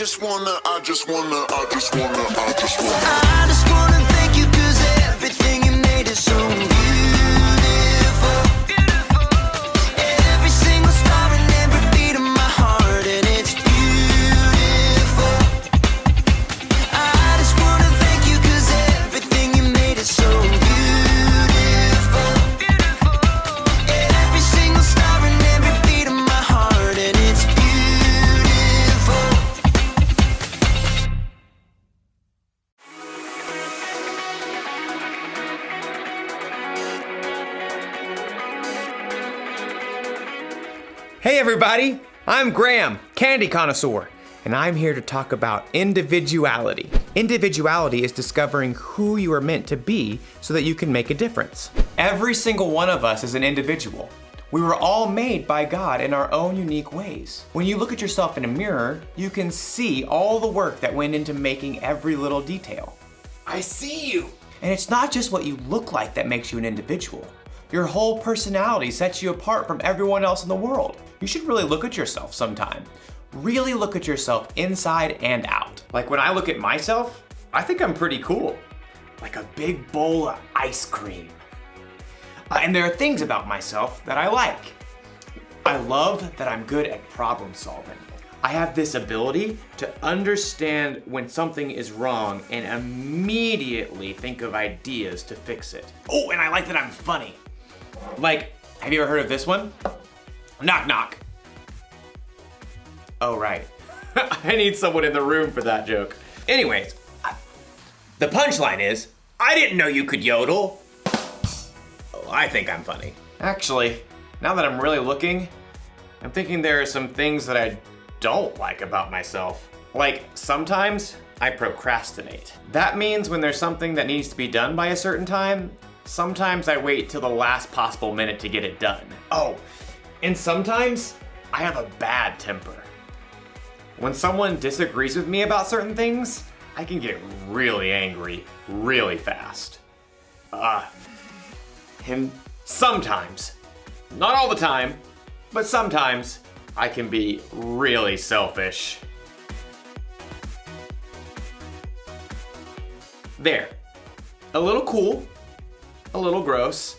just wanna thank you 'cause everything you made is so beautiful. Every single star and every beat of my heart, and it's beautiful. I just wanna thank you 'cause everything you made is so beautiful. Every single star and every beat of my heart, and it's beautiful. Hey everybody, I'm Graham, Candy Connoisseur, and I'm here to talk about individuality. Individuality is discovering who you are meant to be so that you can make a difference. Every single one of us is an individual. We were all made by God in our own unique ways. When you look at yourself in a mirror, you can see all the work that went into making every little detail. I see you! And it's not just what you look like that makes you an individual. Your whole personality sets you apart from everyone else in the world. You should really look at yourself sometime. Really look at yourself inside and out. Like when I look at myself, I think I'm pretty cool. Like a big bowl of ice cream. And there are things about myself that I like. I love that I'm good at problem solving. I have this ability to understand when something is wrong and immediately think of ideas to fix it. Oh, and I like that I'm funny. Like, have you ever heard of this one? Knock, knock. Oh, right. I need someone in the room for that joke. Anyways, the punchline is, I didn't know you could yodel. Oh, I think I'm funny. Actually, now that I'm really looking, I'm thinking there are some things that I don't like about myself. Like, sometimes I procrastinate. That means when there's something that needs to be done by a certain time, sometimes I wait till the last possible minute to get it done. Oh, and sometimes I have a bad temper. When someone disagrees with me about certain things, I can get really angry really fast. And sometimes, not all the time, but sometimes I can be really selfish. There. A little cool, a little gross,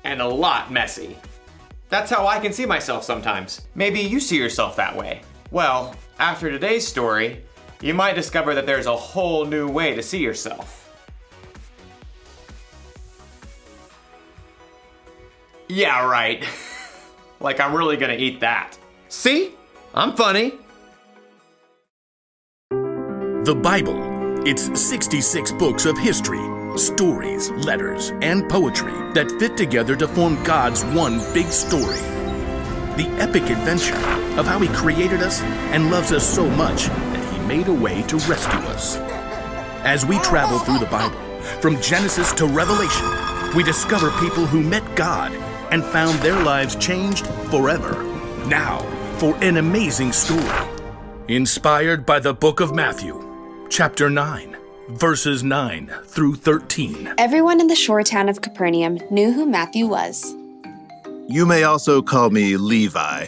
and a lot messy. That's how I can see myself sometimes. Maybe you see yourself that way. Well, after today's story, you might discover that there's a whole new way to see yourself. Yeah, right. Like I'm really gonna eat that. See? I'm funny. The Bible. It's 66 books of history, stories, letters, and poetry that fit together to form God's one big story. The epic adventure of how He created us and loves us so much that He made a way to rescue us. As we travel through the Bible, from Genesis to Revelation, we discover people who met God and found their lives changed forever. Now, for an amazing story. Inspired by the book of Matthew, chapter 9, verses 9 through 13. Everyone in the shore town of Capernaum knew who Matthew was. You may also call me Levi.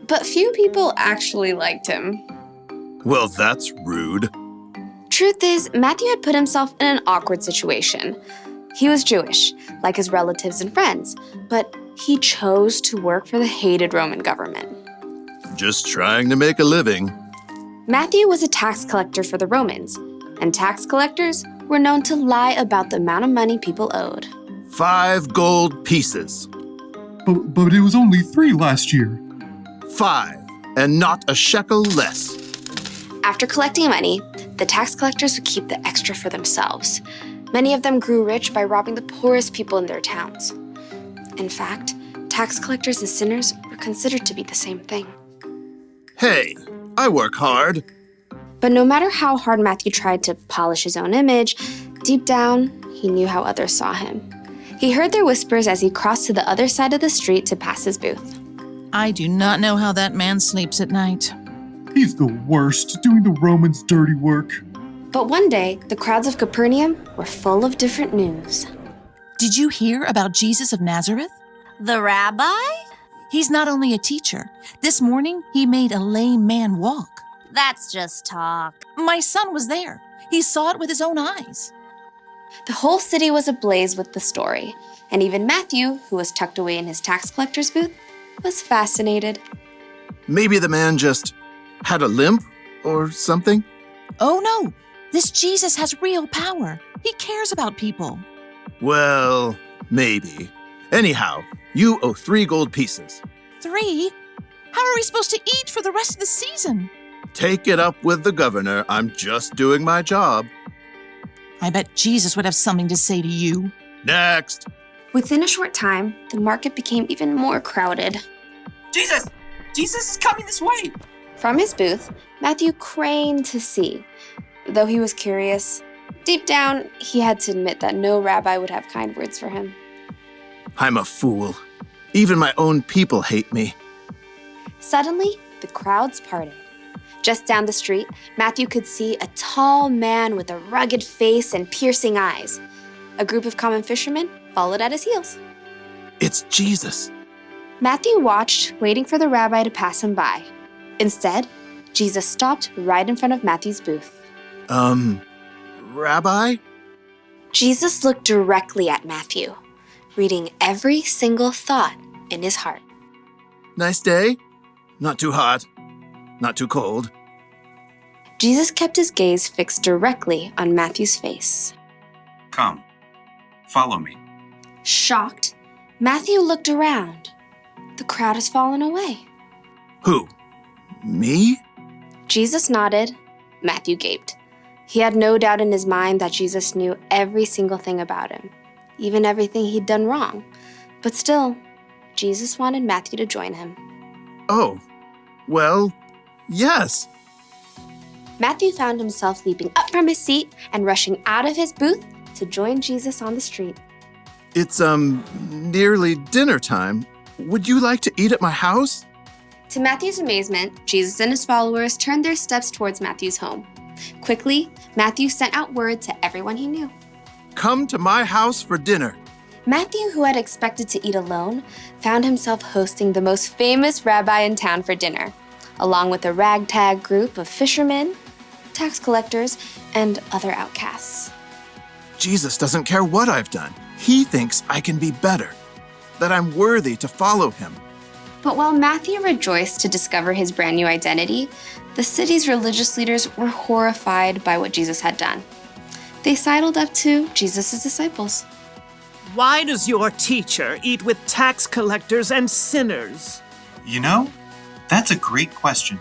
But few people actually liked him. Well, that's rude. Truth is, Matthew had put himself in an awkward situation. He was Jewish, like his relatives and friends, but he chose to work for the hated Roman government. Just trying to make a living. Matthew was a tax collector for the Romans, and tax collectors were known to lie about the amount of money people owed. 5 gold pieces. But it was only 3 last year. 5, and not a shekel less. After collecting money, the tax collectors would keep the extra for themselves. Many of them grew rich by robbing the poorest people in their towns. In fact, tax collectors and sinners were considered to be the same thing. Hey, I work hard. But no matter how hard Matthew tried to polish his own image, deep down, he knew how others saw him. He heard their whispers as he crossed to the other side of the street to pass his booth. I do not know how that man sleeps at night. He's the worst, doing the Romans' dirty work. But one day, the crowds of Capernaum were full of different news. Did you hear about Jesus of Nazareth? The rabbi? He's not only a teacher. This morning, he made a lame man walk. That's just talk. My son was there. He saw it with his own eyes. The whole city was ablaze with the story, and even Matthew, who was tucked away in his tax collector's booth, was fascinated. Maybe the man just had a limp or something? Oh no, this Jesus has real power. He cares about people. Well, maybe. Anyhow, you owe 3 gold pieces. 3? How are we supposed to eat for the rest of the season? Take it up with the governor. I'm just doing my job. I bet Jesus would have something to say to you. Next. Within a short time, the market became even more crowded. Jesus! Jesus is coming this way! From his booth, Matthew craned to see. Though he was curious, deep down, he had to admit that no rabbi would have kind words for him. I'm a fool. Even my own people hate me. Suddenly, the crowds parted. Just down the street, Matthew could see a tall man with a rugged face and piercing eyes. A group of common fishermen followed at his heels. It's Jesus. Matthew watched, waiting for the rabbi to pass him by. Instead, Jesus stopped right in front of Matthew's booth. Rabbi? Jesus looked directly at Matthew, reading every single thought in his heart. Nice day? Not too hot. Not too cold. Jesus kept his gaze fixed directly on Matthew's face. Come, follow me. Shocked, Matthew looked around. The crowd has fallen away. Who? Me? Jesus nodded. Matthew gaped. He had no doubt in his mind that Jesus knew every single thing about him, even everything he'd done wrong. But still, Jesus wanted Matthew to join him. Oh, well, yes. Matthew found himself leaping up from his seat and rushing out of his booth to join Jesus on the street. It's, nearly dinner time. Would you like to eat at my house? To Matthew's amazement, Jesus and his followers turned their steps towards Matthew's home. Quickly, Matthew sent out word to everyone he knew. Come to my house for dinner. Matthew, who had expected to eat alone, found himself hosting the most famous rabbi in town for dinner, along with a ragtag group of fishermen, tax collectors, and other outcasts. Jesus doesn't care what I've done. He thinks I can be better, that I'm worthy to follow him. But while Matthew rejoiced to discover his brand new identity, the city's religious leaders were horrified by what Jesus had done. They sidled up to Jesus' disciples. Why does your teacher eat with tax collectors and sinners? You know, that's a great question.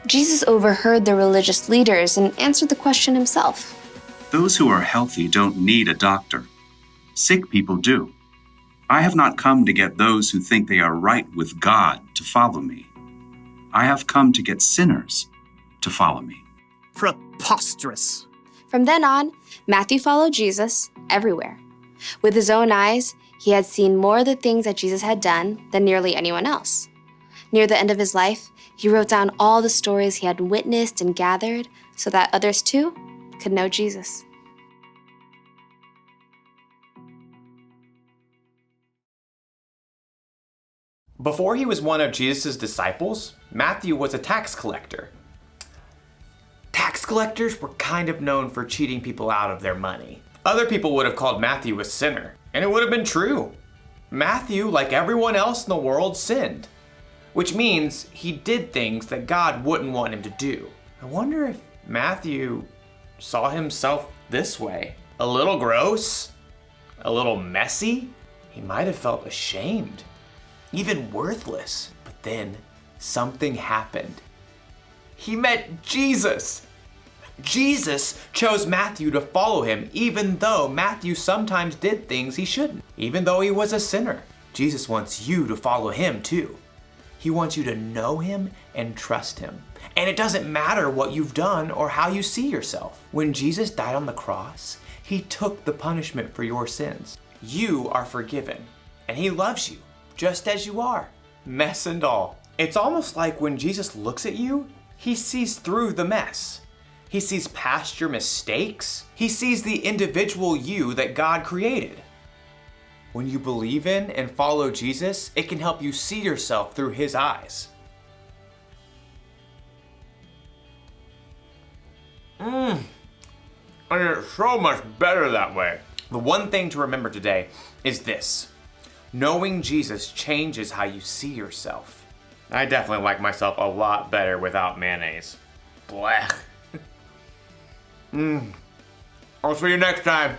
Jesus overheard the religious leaders and answered the question himself. Those who are healthy don't need a doctor. Sick people do. I have not come to get those who think they are right with God to follow me. I have come to get sinners to follow me. Preposterous. From then on, Matthew followed Jesus everywhere. With his own eyes, he had seen more of the things that Jesus had done than nearly anyone else. Near the end of his life, he wrote down all the stories he had witnessed and gathered so that others too could know Jesus. Before he was one of Jesus' disciples, Matthew was a tax collector. Tax collectors were kind of known for cheating people out of their money. Other people would have called Matthew a sinner, and it would have been true. Matthew, like everyone else in the world, sinned, which means he did things that God wouldn't want him to do. I wonder if Matthew saw himself this way. A little gross, a little messy. He might have felt ashamed, even worthless. But then something happened. He met Jesus. Jesus chose Matthew to follow him, even though Matthew sometimes did things he shouldn't, even though he was a sinner. Jesus wants you to follow him too. He wants you to know him and trust him. And it doesn't matter what you've done or how you see yourself. When Jesus died on the cross, he took the punishment for your sins. You are forgiven, and he loves you just as you are, mess and all. It's almost like when Jesus looks at you, he sees through the mess. He sees past your mistakes. He sees the individual you that God created. When you believe in and follow Jesus, it can help you see yourself through his eyes. And it's so much better that way. The one thing to remember today is this. Knowing Jesus changes how you see yourself. I definitely like myself a lot better without mayonnaise. Blech. I'll see you next time.